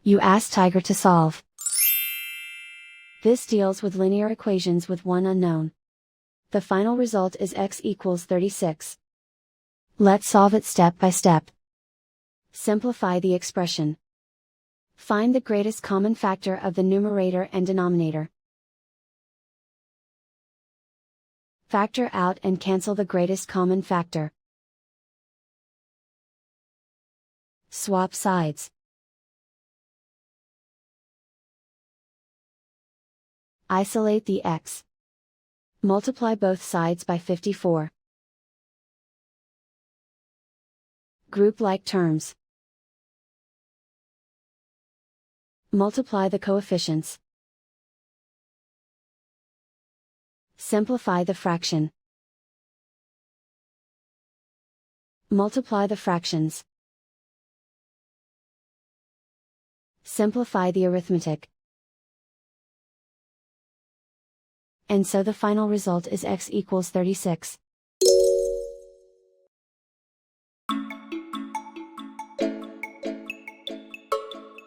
You ask Tiger to solve. This deals with linear equations with one unknown. The final result is x equals 36. Let's solve it step by step. Simplify the expression. Find the greatest common factor of the numerator and denominator. Factor out and cancel the greatest common factor. Swap sides. Isolate the x. Multiply both sides by 54. Group like terms. Multiply the coefficients. Simplify the fraction. Multiply the fractions. Simplify the arithmetic. And so the final result is x equals 36.